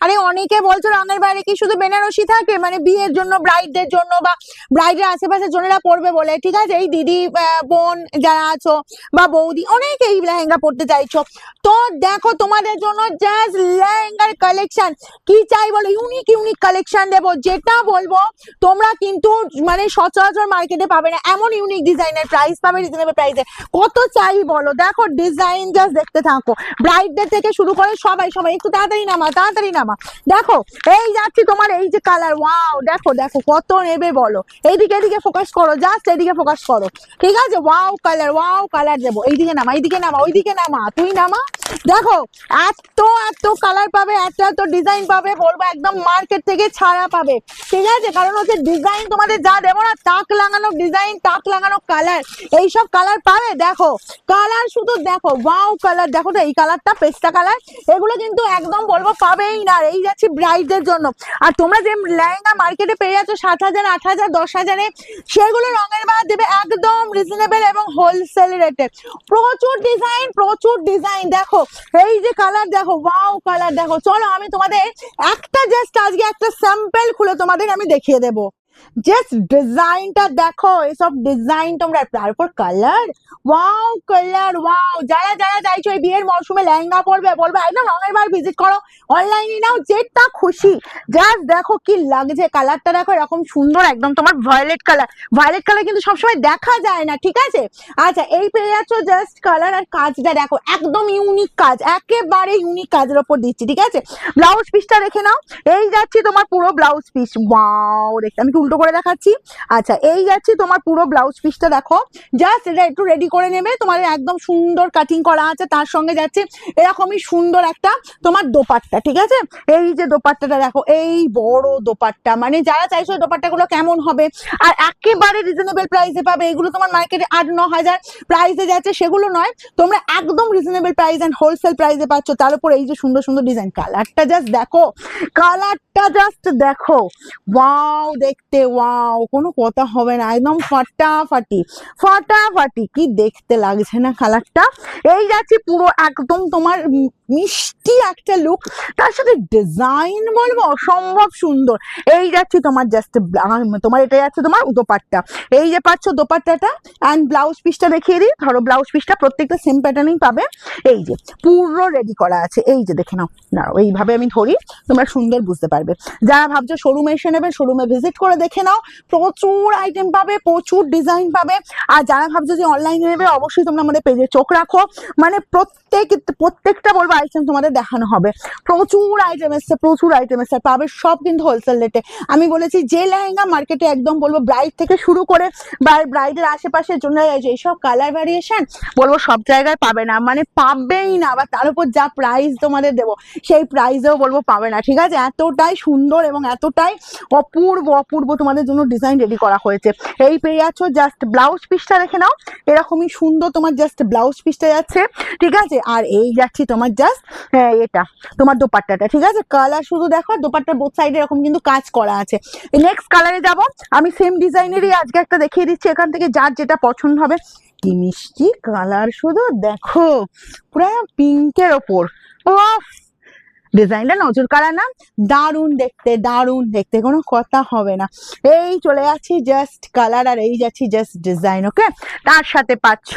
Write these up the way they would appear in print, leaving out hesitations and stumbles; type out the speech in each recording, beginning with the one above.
আরে অনেকে বলছো রঙের বাইরে কি শুধু বেনারসি থাকে, মানে বিয়ের জন্য ব্রাইডদের জন্য বা ব্রাইডের আশেপাশের জনেরা পরবে বলে, ঠিক আছে? এই দিদি বোন যারা আছো বা বৌদি অনেকে এই লেহেঙ্গা পরতে চাইছো, তো দেখো তোমাদের জন্য জাস্ট লেহেঙ্গার কালেকশন কি চাই বলো, ইউনিক ইউনিক কালেকশন দেবো, যেটা বলবো তোমরা কিন্তু মানে সচরাচর মার্কেটে পাবে না, এমন ইউনিক ডিজাইনের প্রাইস পাবে রিজনেবল প্রাইসে। কত চাই বলো, দেখো ডিজাইন জাস্ট দেখতে থাকো, ব্রাইডদের থেকে শুরু করে সবাই সবাই একটু তাড়াতাড়ি নামা তাড়াতাড়ি নামা। দেখো এই যাচ্ছি তোমার এই যে কালার, ওয়াও দেখো দেখো কত নেবে বলো, এইদিকে এদিকে ফোকাস করো, জাস্ট এইদিকে ফোকাস করো, ঠিক আছে? ওয়াও কালার দেবো, এইদিকে নামা ওইদিকে নামা, তুই নামা। দেখো এত এত কালার পাবে, এত এত ডিজাইন পাবে, বলবো একদম মার্কেট থেকে ছাড়া পাবে, ঠিক আছে? কারণ হচ্ছে ডিজাইন তোমাদের যা দেবো না, তাক লাগানো ডিজাইন, তাক লাগানো কালার, এইসব কালার পাবে। দেখো কালার শুধু দেখো, ওয়াও কালার দেখো তো, এই কালারটা পেস্তা কালার, এগুলো কিন্তু একদম বলবো পাবেই না। এই যাচ্ছি ব্রাইডদের জন্য। আর তোমরা যে লেহেঙ্গা মার্কেটে পেয়ে যাচ্ছ 7,000 8,000 10,000-এ, সেগুলো রঙের বাহার দেবে একদম রিজনেবল এবং হোলসেল রেটে। প্রচুর ডিজাইন দেখো, এই যে কালার দেখো, ওয়াও কালার দেখো। চলো আমি তোমাদের একটা জাস্ট আজকে একটা স্যাম্পল খুলে তোমাদের আমি দেখিয়ে দেবো, জাস্ট ডিজাইনটা দেখো, এসব ডিজাইন তোমরা, তারপর কালার, ওয়াও। যারা যারা চাইছো এই বিয়ের মরশুমে লেহেঙ্গা পরবে, বলবে একদম রঙের বার ভিজিট করো, অনলাইনে নাও, যেটা খুশি। জাস্ট দেখো কি লাগছে, কালারটা দেখো এরকম সুন্দর, একদম তোমার ভায়োলেট কালার কিন্তু সবসময় দেখা যায় না, ঠিক আছে? আচ্ছা এই পেয়ে যাচ্ছ জাস্ট কালার, আর কাজটা দেখো একদম ইউনিক কাজ, একেবারে ইউনিক কাজের ওপর দিচ্ছি, ঠিক আছে? ব্লাউজ পিসটা দেখে নাও, এই যাচ্ছি তোমার পুরো ব্লাউজ পিস, ওয়াও দেখতে, আমি উল্টো করে দেখাচ্ছি। আচ্ছা এই যাচ্ছি তোমার পুরো ব্লাউজ পিসটা দেখো, জাস্ট এটা একটু রেডি করে নেবে, তোমার একদম সুন্দর কাটিং করা আছে, তার সঙ্গে যাচ্ছে এরকমই সুন্দর একটা তোমার দোপাট্টা, ঠিক আছে? এই যে দোপাট্টাটা দেখো, এই বড় দোপাট্টা, মানে যারা চাইছো দোপাট্টাগুলো কেমন হবে, আর একেবারে রিজনেবল প্রাইসে পাবে। এগুলো তোমার মার্কেটে 8-9 হাজার প্রাইসে যাচ্ছে, সেগুলো নয়, তোমরা একদম রিজনেবল প্রাইস এন্ড হোলসেল প্রাইসে পাচ্ছ। তার উপর এই যে সুন্দর সুন্দর ডিজাইন, কালারটা জাস্ট দেখো, ওয়াও দেখতে, ওয়াও কোনো কথা হবে না, একদম ফাটাফাটি কি দেখতে লাগছে না কালারটা? এই যাচ্ছে পুরো একদম তোমার মিষ্টি একটা লুক, তার সাথে ডিজাইন বলবো অসম্ভব সুন্দর। এই যাচ্ছে তোমার জাস্ট তোমার এটা যাচ্ছে তোমার দোপাট্টা, এই যে পাচ্ছ দোপাট্টাটা, অ্যান্ড ব্লাউজ পিসটা দেখিয়ে দিই। ধরো ব্লাউজ পিসটা প্রত্যেকটা সেম প্যাটার্নিং পাবে, এই যে পুরো রেডি করা আছে, এই যে দেখে নাও, দাঁড়াও এইভাবে আমি ধরি, তোমরা সুন্দর বুঝতে পারবে। যারা ভাবছো শোরুমে এসে নেবে, শোরুমে ভিজিট করে দেখে নাও, প্রচুর আইটেম পাবে, প্রচুর ডিজাইন পাবে। আর যারা ভাবছো যে অনলাইনে নেবে, অবশ্যই তোমরা আমাদের পেজে চোখ রাখো, মানে প্রত্যেকটা বলবো আইটেম তোমাদের দেখানো হবে। প্রচুর আইটেম এসছে, পাবে সব কিন্তু হোলসেল রেটে। আমি বলেছি যে লেহেঙ্গা মার্কেটে একদম বলবো ব্রাইড থেকে শুরু করে বা ব্রাইডের আশেপাশের জন্য এইসব কালার ভ্যারিয়েশন বলবো সব জায়গায় পাবে না, মানে পাবেই না। আবার তার উপর যা প্রাইস তোমাদের দেবো, সেই প্রাইসেও বলবো পাবে না, ঠিক আছে? এতটাই সুন্দর এবং এতটাই অপূর্ব তোমাদের জন্য ডিজাইন রেডি করা হয়েছে। এই পেয়ে যাচ্ছ জাস্ট ব্লাউজ পিসটা দেখে নাও, এরকমই সুন্দর তোমার জাস্ট ব্লাউজ পিসটা যাচ্ছে, ঠিক আছে? আর এই যাচ্ছি তোমার জাস্ট এটা তোমার দোপাট্টাটা, ঠিক আছে? কালার শুধু দেখো, দোপাট্টার বোথ সাইডে এরকম কিন্তু কাজ করা আছে। নেক্সট কালারে যাব, আমি সেম ডিজাইনেরই আজকে একটা দেখিয়ে দিচ্ছি, এখান থেকে যার যেটা পছন্দ হবে। কি মিষ্টি কালার শুধু দেখো, পুরো পিঙ্কের ওপর, ও ডিজাইনটা নজর কাড়া না? দারুণ দেখতে কোনো কথা হবে না। এই চলে যাচ্ছি জাস্ট কালার, আর এই যাচ্ছি জাস্ট ডিজাইন, ওকে? তার সাথে পাচ্ছ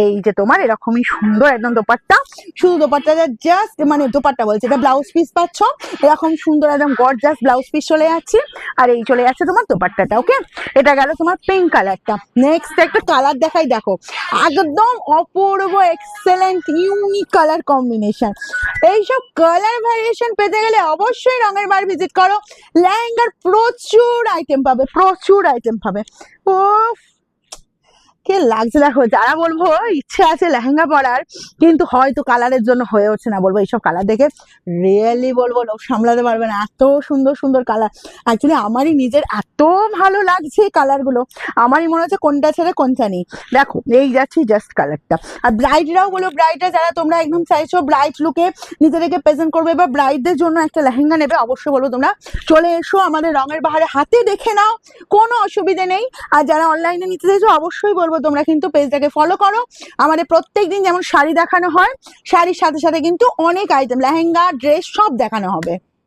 এই যে তোমার এরকমই সুন্দর একদম দোপাট্টা, শুধু দোপাট্টাটা জাস্ট মানে দোপাট্টা বলছে, এটা ব্লাউজ পিস পাচ্ছ এরকম সুন্দর একদম গর্জাস ব্লাউজ পিস চলে যাচ্ছে। আর এই চলে যাচ্ছে তোমার দোপাট্টাটা, ওকে? এটা গেল তোমার পিঙ্ক কালারটা। নেক্সট একটা কালার দেখাই, দেখো একদম অপূর্ব এক্সেলেন্ট ইউনিক কালার কম্বিনেশন। এইসব কালার ভ্যারিয়েশন পেতে গেলে অবশ্যই রঙের বার ভিজিট করো। লেহেঙ্গার প্রচুর আইটেম পাবে। ও কে লাগছে দেখো, যারা বলবো ইচ্ছে আছে লেহেঙ্গা পরার কিন্তু হয়তো কালারের জন্য হয়ে উঠছে না, বলবো এইসব কালার দেখে রিয়েলি বলবো লোক সামলাতে পারবে না, এত সুন্দর কালার। অ্যাকচুয়ালি আমারই নিজের এত ভালো লাগছে কালারগুলো, আমারই মনে হচ্ছে কোনটা ছেড়ে কোনটা নেই। দেখো এই যাচ্ছি জাস্ট কালারটা। আর ব্রাইডরাও বলো, ব্রাইডরা যারা তোমরা একদম চাইছো ব্রাইড লুকে নিজেদেরকে প্রেজেন্ট করবে বা ব্রাইডদের জন্য একটা লেহেঙ্গা নেবে, অবশ্যই বলবো তোমরা চলে এসো আমাদের রঙের বাহারে, হাতে দেখে নাও, কোনো অসুবিধে নেই। আর যারা অনলাইনে নিতে চাইছো অবশ্যই বলবো তোমরা কিন্তু পেজটাকে ফলো করো। আমাদের প্রত্যেকদিন যেমন শাড়ি দেখানো হয়, শাড়ির সাথে সাথে কিন্তু অনেক আইটেম, লেহেঙ্গা, ড্রেস সব দেখানো হবে।